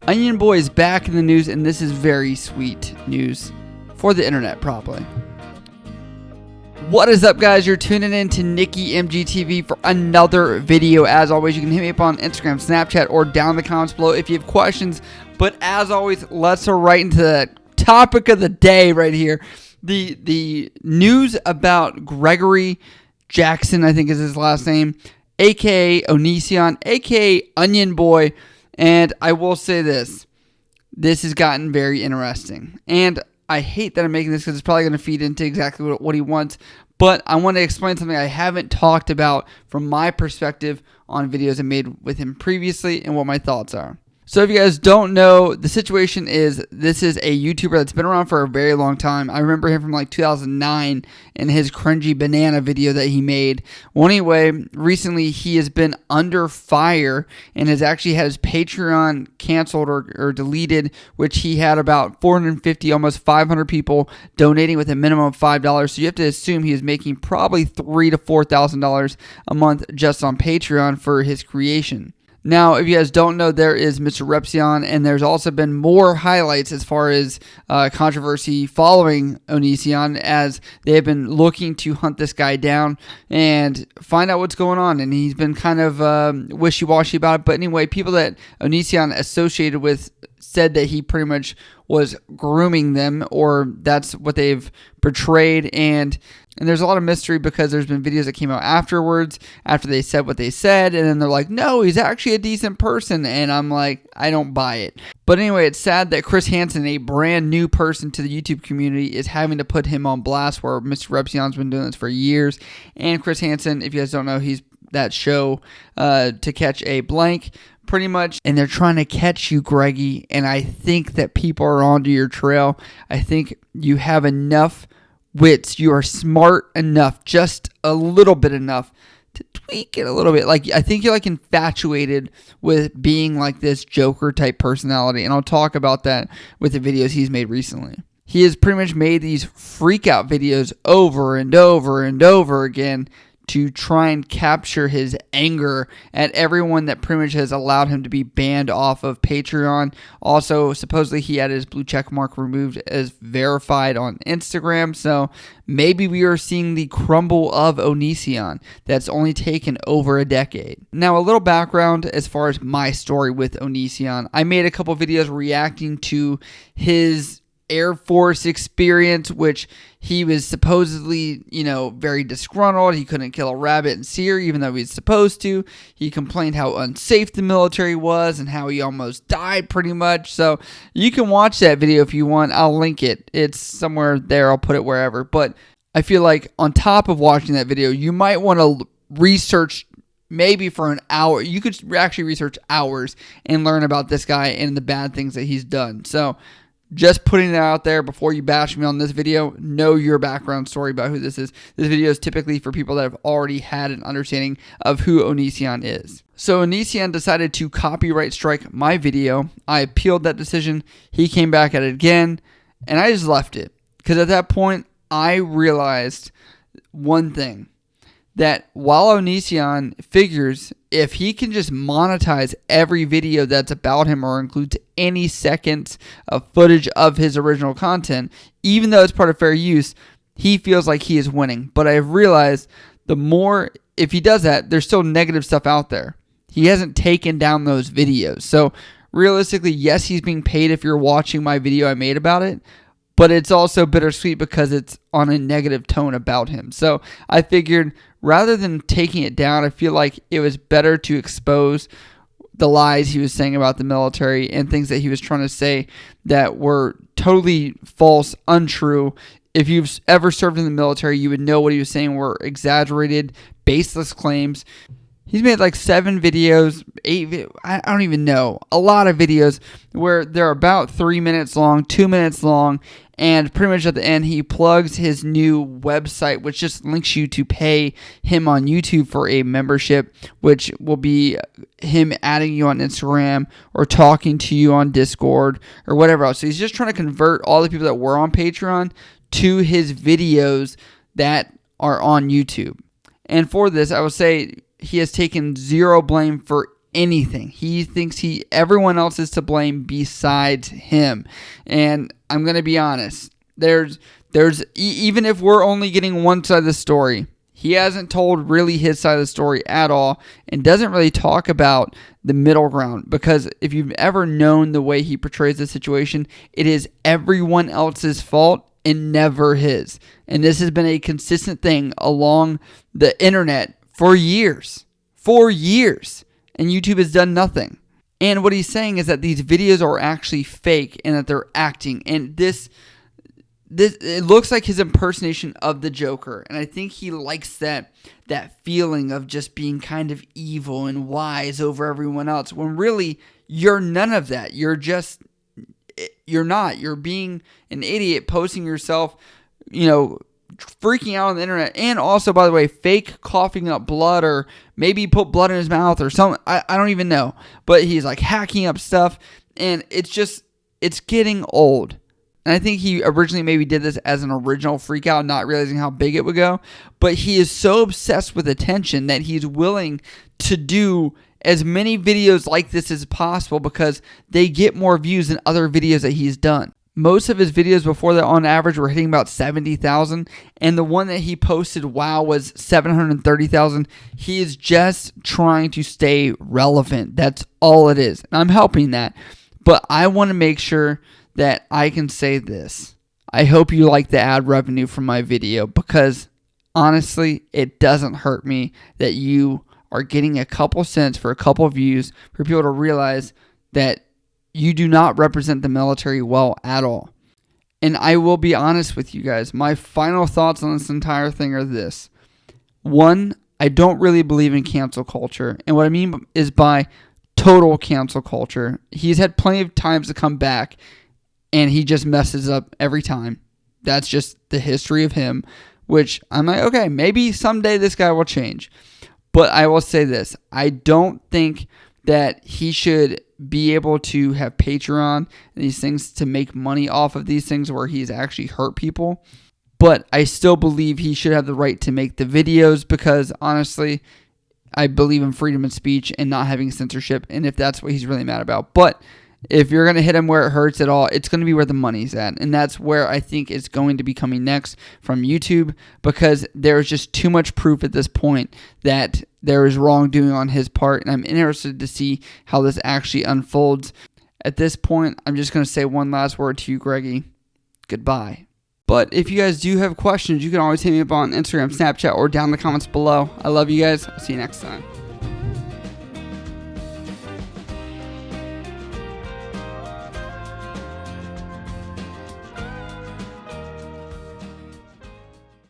Onion Boy is back in the news, and this is very sweet news for the internet, probably. What is up, guys? You're tuning in to Nikki MGTV for another video. As always, you can hit me up on Instagram, Snapchat, or down in the comments below if you have questions. But as always, let's go right into the topic of the day right here. The news about Gregory Jackson, I think is his last name, aka Onision, aka Onion Boy. And I will say this has gotten very interesting. And I hate that I'm making this because it's probably going to feed into exactly what he wants. But I want to explain something I haven't talked about from my perspective on videos I made with him previously and what my thoughts are. So if you guys don't know, the situation is this is a YouTuber that's been around for a very long time. I remember him from like 2009 and his cringy banana video that he made. Well, anyway, recently he has been under fire and has actually had his Patreon canceled or deleted, which he had about 450, almost 500 people donating with a minimum of $5. So you have to assume he is making probably $3,000 to $4,000 a month just on Patreon for his creation. Now, if you guys don't know, there is Mr. Repsion, and there's also been more highlights as far as controversy following Onision, as they have been looking to hunt this guy down and find out what's going on. And he's been kind of wishy-washy about it. But anyway, people that Onision associated with said that he pretty much was grooming them, or that's what they've portrayed. And there's a lot of mystery because there's been videos that came out afterwards, after they said what they said, and then they're like, no, he's actually a decent person, and I'm like, I don't buy it. But anyway, it's sad that Chris Hansen, a brand new person to the YouTube community, is having to put him on blast, where Mr. Repsion's been doing this for years. And Chris Hansen, if you guys don't know, he's that show, To Catch a Blank, pretty much, and they're trying to catch you, Greggy, and I think that people are onto your trail. I think you have enough wits, you are smart enough, just a little bit enough, to tweak it a little bit. Like, I think you're like infatuated with being like this Joker type personality, and I'll talk about that with the videos he's made recently. He has pretty much made these freak out videos over and over and over again to try and capture his anger at everyone that pretty much has allowed him to be banned off of Patreon. Also, supposedly he had his blue check mark removed as verified on Instagram. So maybe we are seeing the crumble of Onision that's only taken over a decade. Now, a little background as far as my story with Onision. I made a couple videos reacting to his Air Force experience, which he was supposedly, very disgruntled. He couldn't kill a rabbit in Syria, even though he was supposed to. He complained how unsafe the military was and how he almost died pretty much. So you can watch that video if you want. I'll link it. It's somewhere there. I'll put it wherever. But I feel like on top of watching that video, you might want to research maybe for an hour. You could actually research hours and learn about this guy and the bad things that he's done. So just putting that out there before you bash me on this video, know your background story about who this is. This video is typically for people that have already had an understanding of who Onision is. So Onision decided to copyright strike my video. I appealed that decision. He came back at it again, and I just left it. Because at that point, I realized one thing. That while Onision figures if he can just monetize every video that's about him or includes any seconds of footage of his original content, even though it's part of fair use, he feels like he is winning. But I've realized the more, if he does that, there's still negative stuff out there. He hasn't taken down those videos. So realistically, yes, he's being paid if you're watching my video I made about it. But it's also bittersweet because it's on a negative tone about him. So I figured rather than taking it down, I feel like it was better to expose the lies he was saying about the military and things that he was trying to say that were totally false, untrue. If you've ever served in the military, you would know what he was saying were exaggerated, baseless claims. He's made like 7 videos, 8, I don't even know, a lot of videos where they're about 3 minutes long, 2 minutes long, and pretty much at the end he plugs his new website, which just links you to pay him on YouTube for a membership, which will be him adding you on Instagram or talking to you on Discord or whatever else. So he's just trying to convert all the people that were on Patreon to his videos that are on YouTube. And for this, I will say he has taken zero blame for anything. He thinks everyone else is to blame besides him. And I'm going to be honest. Even if we're only getting one side of the story, he hasn't told really his side of the story at all and doesn't really talk about the middle ground, because if you've ever known the way he portrays the situation, it is everyone else's fault and never his. And this has been a consistent thing along the internet for years. And YouTube has done nothing. And what he's saying is that these videos are actually fake and that they're acting. And this it looks like his impersonation of the Joker, and I think he likes that feeling of just being kind of evil and wise over everyone else, when really you're none of that. You're not. You're being an idiot, posting yourself, freaking out on the internet, and also, by the way, fake coughing up blood, or maybe he put blood in his mouth or something. I don't even know, but he's like hacking up stuff, and it's getting old. And I think he originally maybe did this as an original freak out, not realizing how big it would go. But he is so obsessed with attention that he's willing to do as many videos like this as possible because they get more views than other videos that he's done. Most of his videos before that, on average, were hitting about 70,000. And the one that he posted, was 730,000. He is just trying to stay relevant. That's all it is. And I'm helping that. But I want to make sure that I can say this. I hope you like the ad revenue from my video, because honestly, it doesn't hurt me that you are getting a couple cents for a couple views for people to realize that you do not represent the military well at all. And I will be honest with you guys. My final thoughts on this entire thing are this. One, I don't really believe in cancel culture. And what I mean is by total cancel culture. He's had plenty of times to come back, and he just messes up every time. That's just the history of him, which I'm like, okay, maybe someday this guy will change. But I will say this. I don't think that he should be able to have Patreon and these things to make money off of these things where he's actually hurt people. But I still believe he should have the right to make the videos, because honestly, I believe in freedom of speech and not having censorship, and if that's what he's really mad about. But if you're going to hit him where it hurts at all, it's going to be where the money's at. And that's where I think it's going to be coming next from YouTube, because there's just too much proof at this point that there is wrongdoing on his part. And I'm interested to see how this actually unfolds. At this point, I'm just going to say one last word to you, Greggy. Goodbye. But if you guys do have questions, you can always hit me up on Instagram, Snapchat, or down in the comments below. I love you guys. I'll see you next time.